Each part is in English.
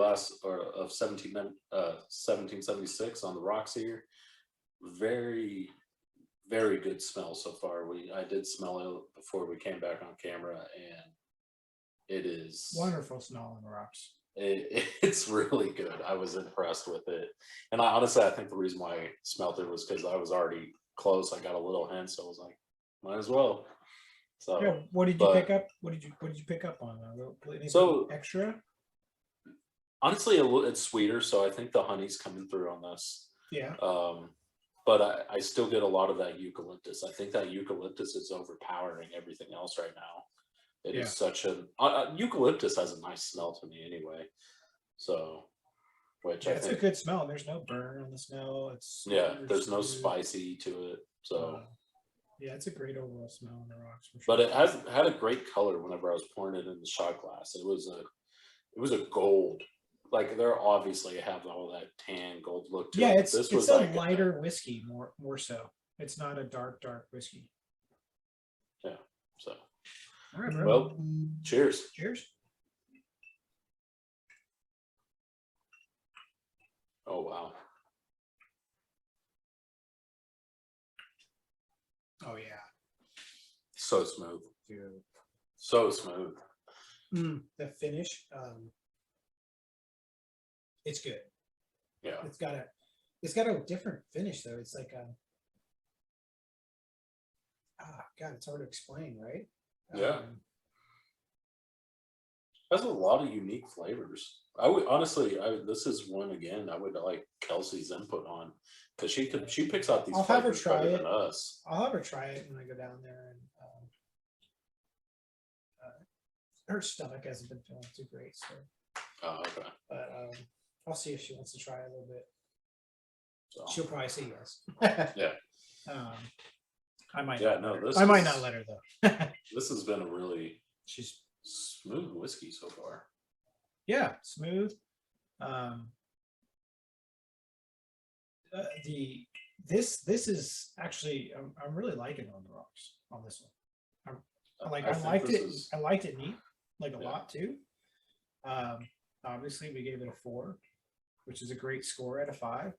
glass of 1776 on the rocks here. Very, very good smell so far. I did smell it before we came back on camera, and it is wonderful smell on the rocks. It's really good. I was impressed with it, and I think the reason why I smelled it was because I was already close. I got a little hint, so I was like, might as well. So yeah, what did you pick up? What did you pick up on? Anything so extra? honestly, it's sweeter, so I think the honey's coming through on this. Yeah. But I still get a lot of that eucalyptus. I think that eucalyptus is overpowering everything else right now. It is such a eucalyptus has a nice smell to me anyway. So, which I it's think a good smell. There's no burn on the smell. It's there's no spicy to it. So yeah, it's a great overall smell on the rocks. For sure. But it had a great color whenever I was pouring it in the shot glass. It was a gold. Like they're obviously have all that tan gold look to it. It's a like lighter whiskey more so. It's not a dark whiskey. Yeah. So all right, bro. Well, cheers. Cheers. Oh wow. Oh yeah. So smooth. Dude. So smooth. The finish, it's good. Yeah. It's got a different finish though. It's like God, it's hard to explain, right? Yeah. Has a lot of unique flavors. I would honestly, this is one again I would like Kelsey's input on, because she picks out these flavors better than us. I'll have her try it when I go down there, and her stomach hasn't been feeling too great, so. Oh, okay. But I'll see if she wants to try a little bit. So. She'll probably say yes. Yeah. I might. Yeah, I might not let her though. This has been a really she's smooth whiskey so far. Yeah, smooth. This is actually I'm really liking on the rocks on this one. I liked it neat, like a lot too. Obviously we gave it a 4, which is a great score out of 5.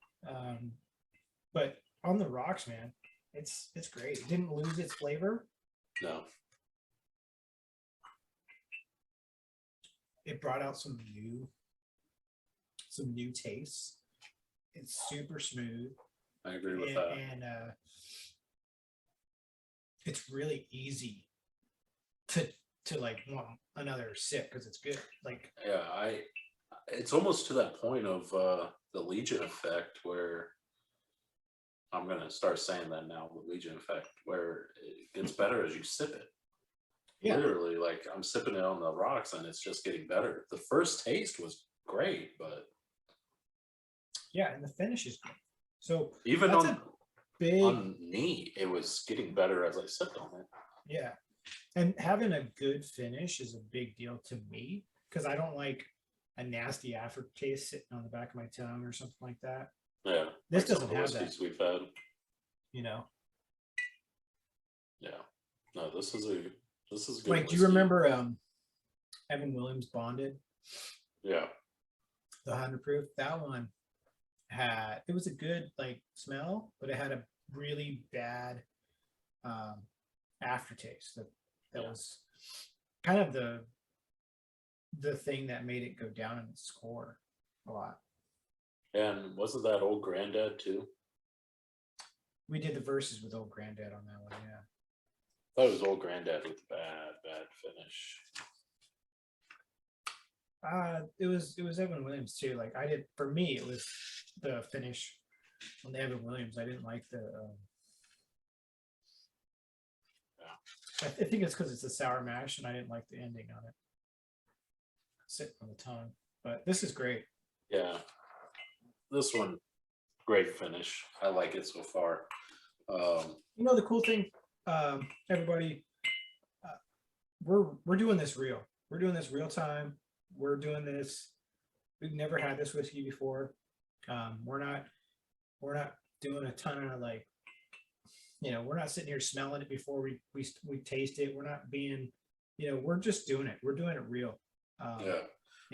But on the rocks, man, it's great. It didn't lose its flavor. No. It brought out some new tastes. It's super smooth. I agree with that. And it's really easy to like want another sip because it's good. Like it's almost to that point of the Legion effect where I'm gonna start saying that now, the Legion effect, where it gets better as you sip it. Yeah. Literally, like I'm sipping it on the rocks and it's just getting better. The first taste was great, but and the finish is good. So even on me, it was getting better as I sipped on it. Yeah. And having a good finish is a big deal to me because I don't like a nasty aftertaste sitting on the back of my tongue or something like that. Yeah. This doesn't have that. We've had. You know. Yeah. No, this is good. Like, do you remember Evan Williams Bonded? Yeah. The 100 proof. That one it was a good like smell, but it had a really bad aftertaste. That was kind of the thing that made it go down in the score a lot. And wasn't that Old Granddad too? We did the verses with Old Granddad on that one, yeah. That was Old Granddad with bad finish. It was Evan Williams too. Like for me, it was the finish on the Evan Williams. I didn't like the. I think it's because it's a sour mash, and I didn't like the ending on it. Sitting on the tongue, but this is great. Yeah, this one, great finish. I like it so far. The cool thing, everybody, we're doing this real. We're doing this real time. We're doing this. We've never had this whiskey before. We're not doing a ton of like, we're not sitting here smelling it before we taste it. We're not being, we're just doing it. We're doing it real.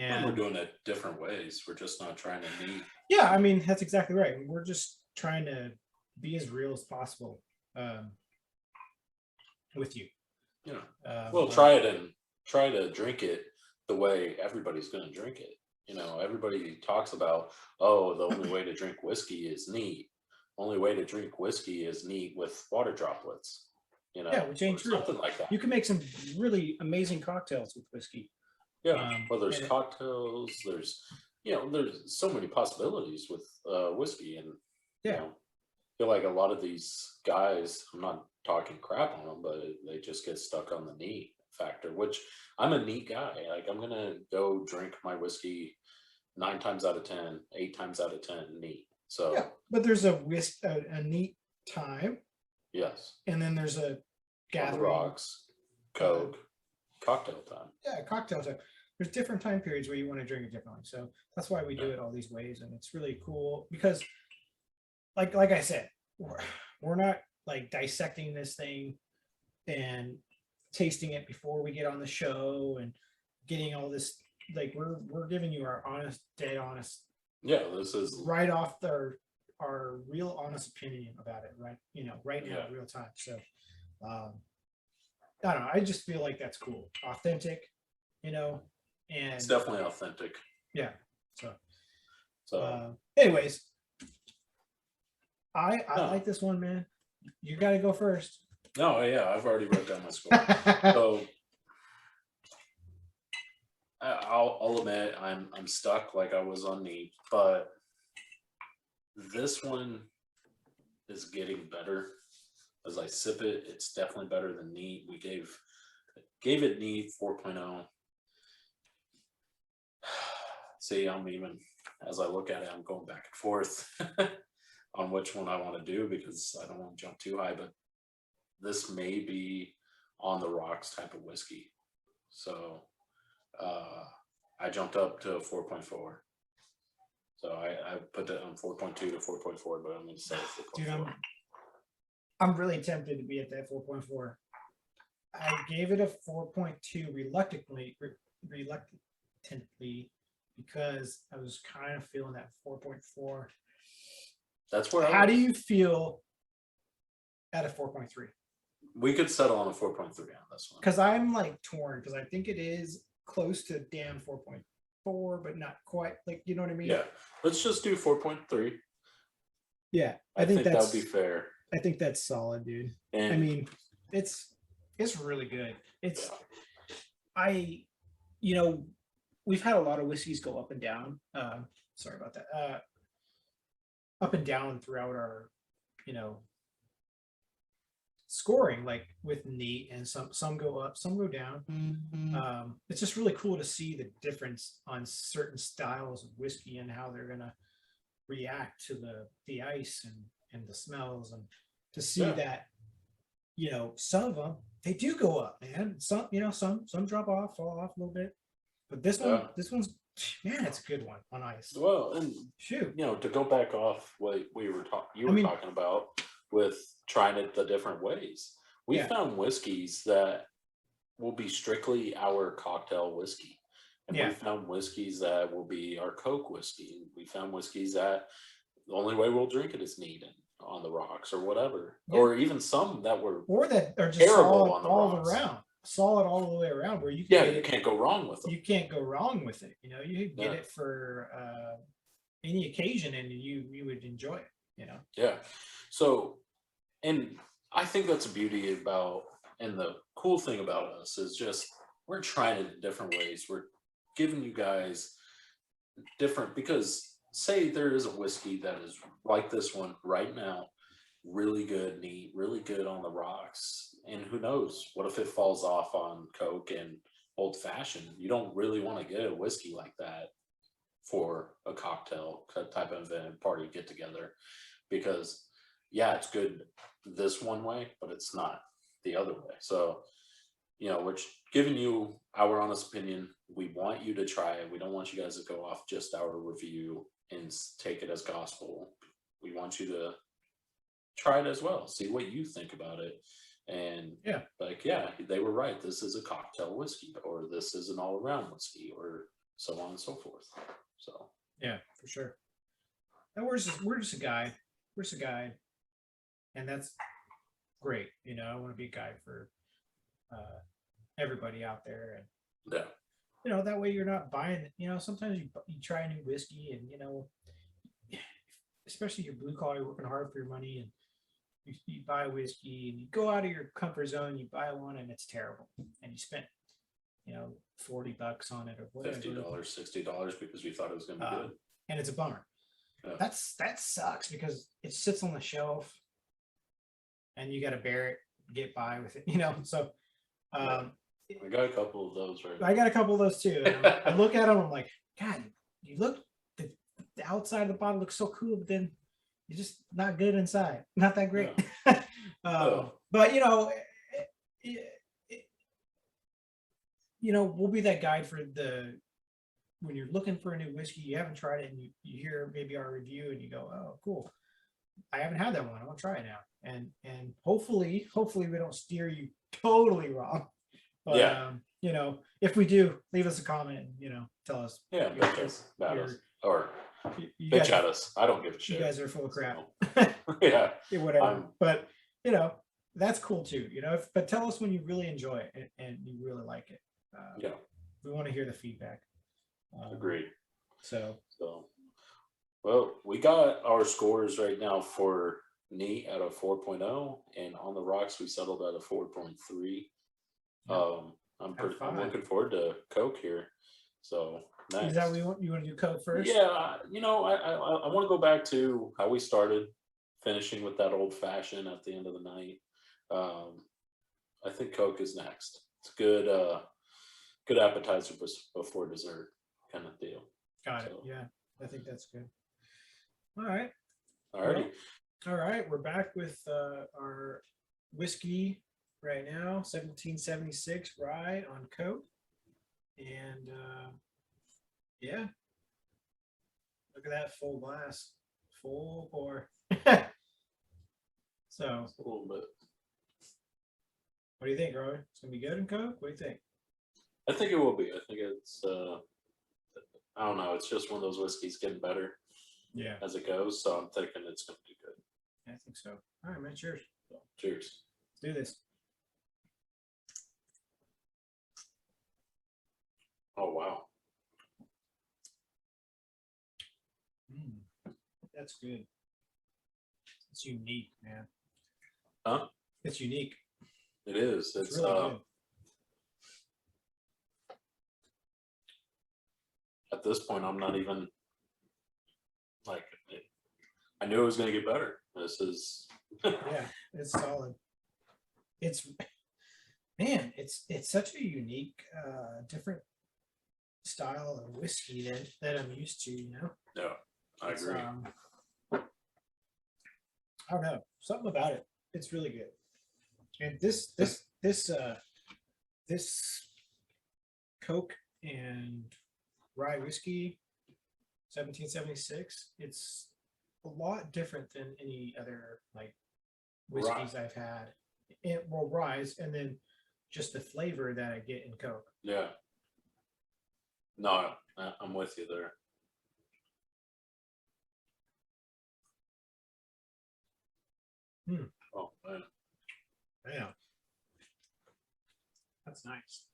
When we're And doing it different ways, we're just not trying to meet. yeah, I mean, that's exactly right. We're just trying to be as real as possible with you. You know, well, try it and try to drink it the way everybody's going to drink it. You know, everybody talks about, oh, the only way to drink whiskey is neat. Only way to drink whiskey is neat with water droplets. You know, Yeah, which ain't or true. something like that. You can make some really amazing cocktails with whiskey. Yeah, well, there's and it- cocktails. There's, you know, there's so many possibilities with whiskey, and you Yeah. know, I feel like a lot of these guys. I'm not talking crap on them, but they just get stuck on the neat factor. Which I'm a neat guy. Like I'm gonna go drink my whiskey 9 times out of 10, 8 times out of 10 neat. So yeah, but there's a neat time, yes, and then there's a on the gathering. rocks, Coke, cocktail time. Yeah, cocktail time. There's different time periods where you want to drink it differently. So that's why we do it all these ways, and it's really cool because, like I said, we're not like dissecting this thing and tasting it before we get on the show and getting all this. Like we're giving you our honest, dead honest, Yeah, this is right off our real honest opinion about it, right? You know, right now, Yeah. real time. So I don't know. I just feel like that's cool, authentic, you know, and it's definitely authentic. yeah. So Anyways, I No. like this one, man. You got to go first. no, yeah, I've already wrote down my score. So I'll admit I'm stuck like I was on neat, but this one is getting better as I sip it. It's definitely better than neat. We gave it neat 4.0. See, I'm even as I look at it, I'm going back and forth on which one I want to do because I don't want to jump too high, but this may be on the rocks type of whiskey. So I jumped up to 4.4. So I put that on 4.2 to 4.4, but I'm going to say 4.4. Dude, I'm really tempted to be at that 4.4. I gave it a 4.2 reluctantly because I was kind of feeling that 4.4. That's where How do you feel at a 4.3? We could settle on a 4.3 on this one. Because I'm like torn because I think it is close to damn 4.4, but not quite. Like, you know what I mean? Yeah, let's just do 4.3. Yeah, I think that would be fair. I think that's solid, dude. And I mean, it's really good. It's you know, we've had a lot of whiskeys go up and down. Sorry about that. Up and down throughout our, you know, scoring, like with neat, and some go up, some go down. It's just really cool to see the difference on certain styles of whiskey and how they're gonna react to the ice and the smells, and to see that, you know, some of them they do go up, man. Some, you know, some drop off, fall off a little bit, but this one's, man, it's a good one on ice. Well, and shoot, you know, to go back off what you were talking about with trying it the different ways, we found whiskeys that will be strictly our cocktail whiskey. And we found whiskeys that will be our Coke whiskey. We found whiskeys that the only way we'll drink it is neat on the rocks or whatever. Or even some that were that are just solid on the all rocks. around, solid all the way around, where you can you can't go wrong with them. You can't go wrong with it. You know, you could get it for any occasion, and you would enjoy it. You know. Yeah. So, and I think that's the beauty about, and the cool thing about us is just we're trying it in different ways. We're giving you guys different, because say there is a whiskey that is like this one right now, really good, neat, really good on the rocks, and who knows, what if it falls off on Coke and old fashioned? You don't really want to get a whiskey like that for a cocktail type of event, party, get together, because it's good this one way, but it's not the other way. So, you know, we're giving you our honest opinion. We want you to try it. We don't want you guys to go off just our review and take it as gospel. We want you to try it as well. See what you think about it. And they were right. This is a cocktail whiskey, or this is an all around whiskey, or so on and so forth. So Yeah, for sure. And we're just a guide. We're just a guide, and that's great. I want to be a guide for everybody out there, and yeah, that way you're not buying. Sometimes you try a new whiskey, and especially your blue collar, you're working hard for your money, and you buy a whiskey, and you go out of your comfort zone, you buy one, and it's terrible, and you spent $40 on it or whatever, $50, $60 because we thought it was going to be good, and it's a bummer. Yeah. That sucks because it sits on the shelf, and you got to bear it, get by with it, So, I got a couple of those right now. I got a couple of those too. And I look at them, I'm like, God, you look the outside of the bottle looks so cool, but then you're just not good inside, not that great. Yeah. But we'll be that guide for when you're looking for a new whiskey, you haven't tried it, and you hear maybe our review, and you go, oh, cool, I haven't had that one, I want to try it now, and hopefully we don't steer you totally wrong. But Yeah. If we do, leave us a comment and tell us. Yeah, bitch us, bat us, or you bitch guys, at us. I don't give a shit. you guys are full of crap. Yeah, Whatever. But that's cool too. But tell us when you really enjoy it and you really like it. Yeah, we want to hear the feedback. Agreed. So well, we got our scores right now for neat at a 4.0, and on the rocks we settled at a 4.3. I'm looking forward to Coke here. So next. Is that what you want to do? Coke first? Yeah, I want to go back to how we started, finishing with that old fashioned at the end of the night. I think Coke is next. It's a good appetizer before dessert kind of deal. Got it. Yeah, I think that's good. All right. Alrighty. All right, we're back with our whiskey right now, 1776 rye on Coke, and yeah, look at that full glass, full pour. So a little bit. What do you think, Roy? It's gonna be good in Coke. What do you think? I think it will be. I think it's. I don't know. It's just one of those whiskeys getting better. Yeah. As it goes, so I'm thinking it's gonna be good. I think so. All right, man. Cheers. So, cheers. Let's do this. Oh wow. That's good. It's unique, man. Huh? It's unique. It is. It's really good. At this point, I'm not even like. I knew it was going to get better. This is. Yeah, it's solid. It's such a unique, different style of whiskey that I'm used to. Yeah, I agree. I don't know, something about it. It's really good. And this Coke and rye whiskey, 1776. It's a lot different than any other like whiskeys I've had. Ryes, and then just the flavor that I get in Coke. Yeah. No, I'm with you there. Oh man. Yeah. That's nice.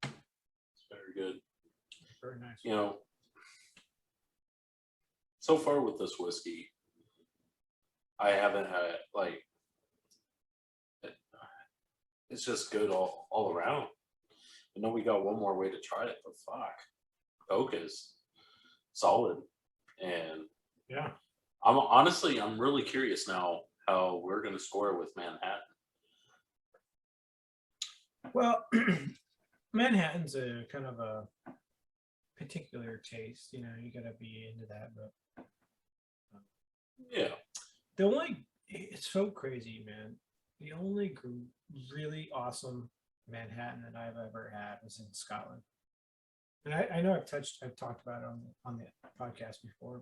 It's very good. Very nice. So far with this whiskey, I haven't had it's just good all around. I know we got one more way to try it, but fuck, Coke is solid, and yeah, I'm really curious now how we're going to score with Manhattan. Well, Manhattan's a kind of a particular taste, you got to be into that, but yeah, it's so crazy, man. The only really awesome Manhattan that I've ever had was in Scotland, and I know I've talked about it on the podcast before,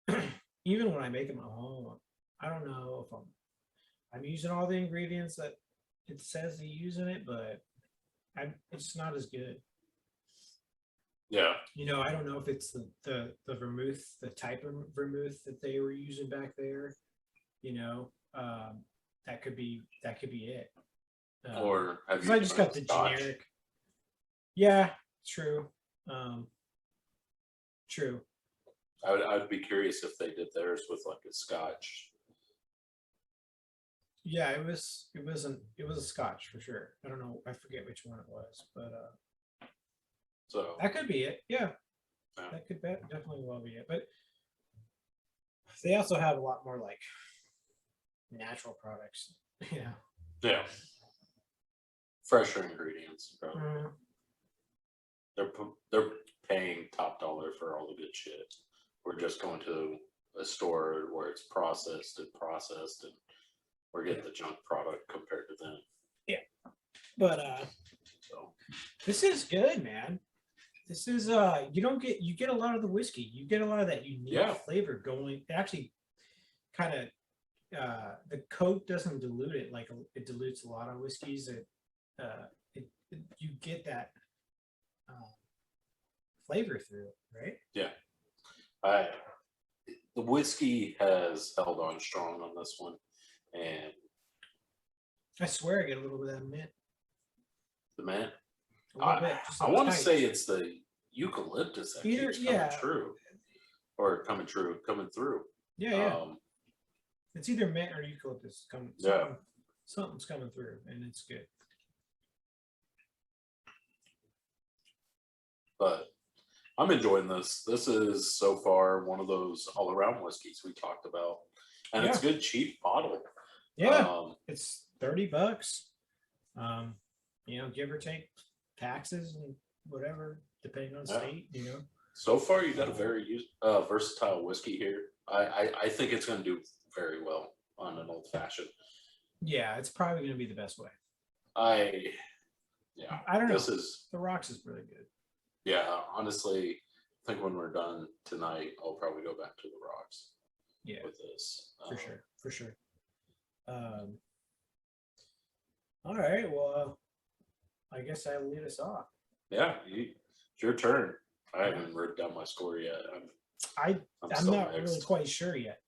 but even when I make them at home, I don't know if I'm using all the ingredients that it says to use in it, but it's not as good. Yeah. You know, I don't know if it's the vermouth, the type of vermouth that they were using back there. You know, that could be it. Or have 'Cause you I just got drank the Scotch? generic. Yeah, true. True. I'd be curious if they did theirs with like a Scotch. Yeah, it was a Scotch for sure. I don't know, I forget which one it was, but So that could be it. Yeah, yeah. that could definitely well be it. But they also have a lot more like natural products. Yeah. Yeah. Fresher ingredients, probably. Mm, They're paying top dollar for all the good shit. We're just going to a store where it's processed, and we're getting the junk product compared to them. yeah. But So this is good, man. This is you get a lot of the whiskey. You get a lot of that unique Yeah. flavor going. It actually kind of the Coke doesn't dilute it like it dilutes a lot of whiskeys. You get that flavor through it, right? yeah, the whiskey has held on strong on this one, and I swear I get a little bit of that mint. the man. A little bit. Just I want to tight. say it's the eucalyptus that Either- keeps coming yeah. true, coming through. Yeah, yeah. It's either mint or eucalyptus. Yeah. Something's coming through, and it's good. But I'm enjoying this. This is so far one of those all around whiskeys we talked about, and it's good cheap bottle. Yeah, it's $30. You know, give or take taxes and whatever, depending on state. You know. So far, you got a very versatile whiskey here. I think it's going to do very well on an old fashioned. Yeah, it's probably going to be the best way. I don't know. The Rocks is really good. Yeah, honestly, I think when we're done tonight, I'll probably go back to the Rocks. Yeah, with this for sure. All right. Well, I guess I'll lead us off. Yeah, it's your turn. I haven't written down my score yet. I'm not really quite sure yet.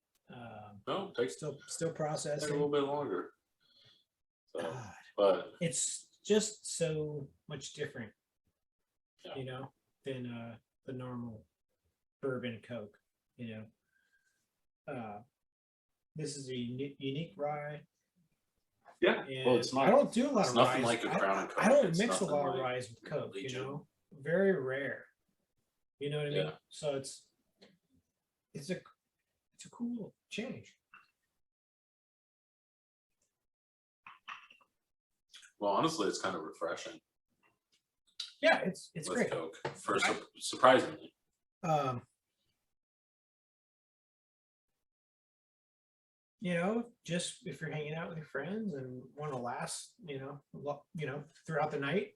No, take still processing. a little bit longer. So, God, but it's just so much different, yeah. you know, than the normal bourbon Coke. You know, this is a unique rye. Yeah, well, it's not. I don't do a lot of rye. Nothing like a Crown and Coke. I don't mix a lot of rye with Coke. Legion. You know, very rare. You know what I mean? Yeah. So it's a cool change. Well, honestly, it's kind of refreshing. Yeah, it's with great. Coke, surprisingly. You know, just if you're hanging out with your friends and want to last, you know, throughout the night,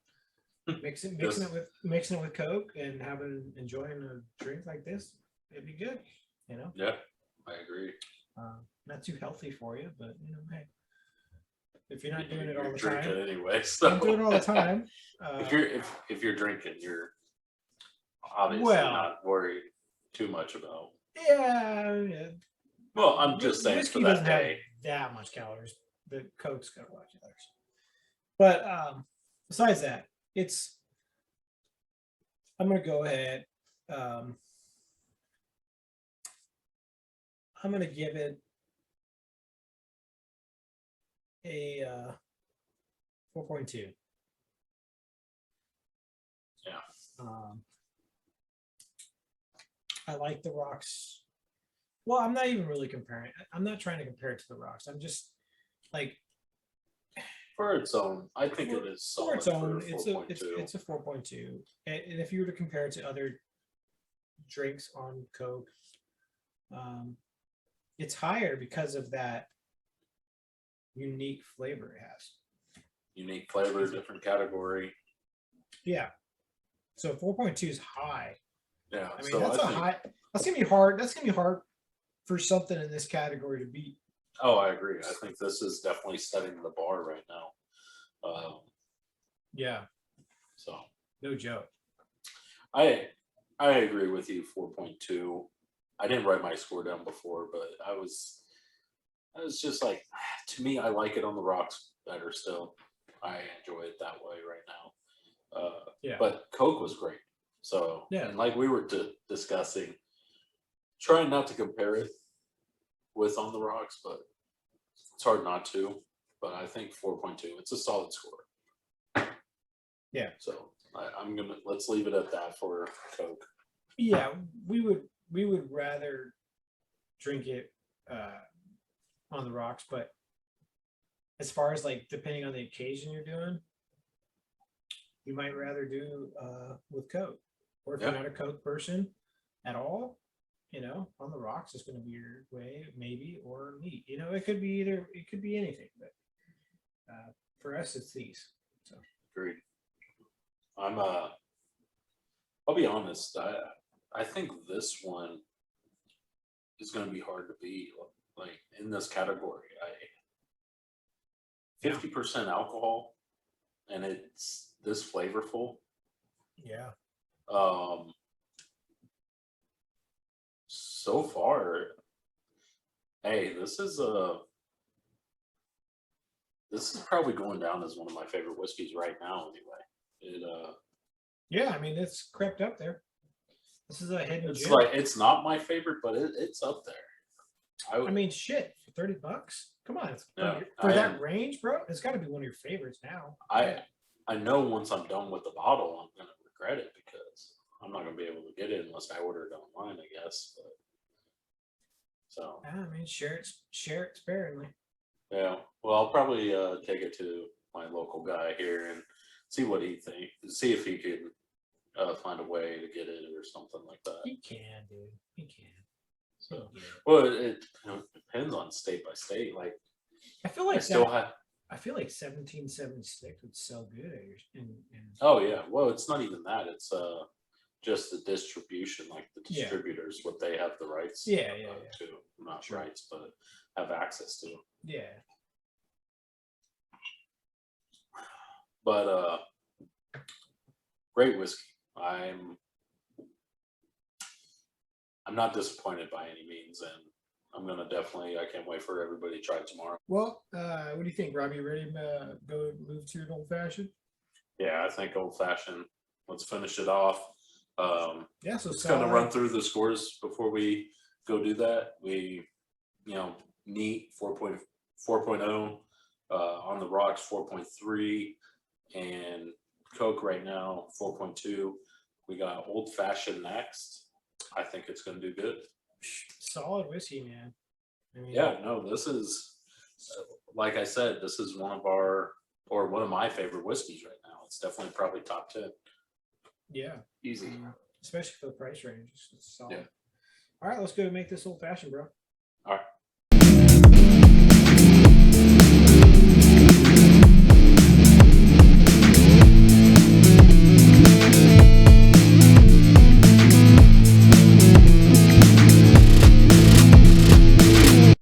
mixing it with Coke and enjoying a drink like this, it'd be good. You know. Yeah, I agree. Not too healthy for you, but you know, hey, if you're not doing it all the drinking time, anyway. So I'm doing it all the time. If you're drinking, you're obviously not worried too much about. Yeah. Well, I'm just saying whiskey for that doesn't day. have that much calories. The Coke's got a lot of calories. But besides that, I'm gonna go ahead. I'm gonna give it a 4.2. Yeah. I like the Rocks. Well, I'm not even really comparing. I'm not trying to compare it to the Rocks. I'm just like for its own. I think it is solid for its own. It's a 4.2. And if you were to compare it to other drinks on Coke, it's higher because of that unique flavor it has. Unique flavor, different category. Yeah. So 4.2 is high. Yeah. I mean, high. That's gonna be hard. That's gonna be hard for something in this category to beat. Oh, I agree. I think this is definitely setting the bar right now. Yeah. So no joke. I agree with you. 4.2. I didn't write my score down before, but I was just like, to me, I like it on the rocks better still. I enjoy it that way right now. Yeah. But Coke was great. So, Yeah. and like we were discussing, trying not to compare it with on the rocks, but it's hard not to. But I think 4.2, it's a solid score. Yeah. So I'm gonna let's leave it at that for Coke. Yeah, we would rather drink it on the rocks, but as far as like depending on the occasion you're doing, you might rather do with Coke. Or if you're not a Coke person at all, on the rocks is going to be your way, maybe, or neat. It could be either. It could be anything, but for us, it's these. So Agreed. I'll be honest. I think this one is going to be hard to beat. Like in this category, 50% alcohol, and it's this flavorful. Yeah. So far, hey, this is probably going down as one of my favorite whiskeys right now. Anyway, yeah, I mean it's crept up there. This is a hidden it's gem. like it's not my favorite, but it's up there. I mean, shit, for $30, come on, Yeah, for that range, bro. It's got to be one of your favorites now. I know once I'm done with the bottle, I'm gonna regret it because I'm not gonna be able to get it unless I order it online, I guess. But, so I mean, share it sparingly. yeah, well, I'll probably take it to my local guy here and see what he thinks. See if he can find a way to get it or something like that. He can, dude. He can. So, well, it depends on state by state. Like, I feel like I feel like 1776 would sell good at your. Oh yeah, well, it's not even that. It's just the distribution, like the distributors, what they have the rights. To, not rights, but have access to. Yeah. But great whiskey. I'm not disappointed by any means, and I'm gonna definitely. I can't wait for everybody to try it tomorrow. Well, what do you think, Robbie? You ready to go move to an old fashioned? Yeah, I think old fashioned. Let's finish it off. Yeah, so just gonna run through the scores before we go do that. We, neat 4.0, on the rocks 4.3, and Coke right now 4.2. We got old fashioned next. I think it's going to do good. Solid whiskey, man. I mean, yeah, no, this is, like I said, this is one of my favorite whiskeys right now. It's definitely probably top 10. Yeah. Easy. Especially for the price range. It's solid. Yeah. All right, let's go make this old fashioned, bro. All right.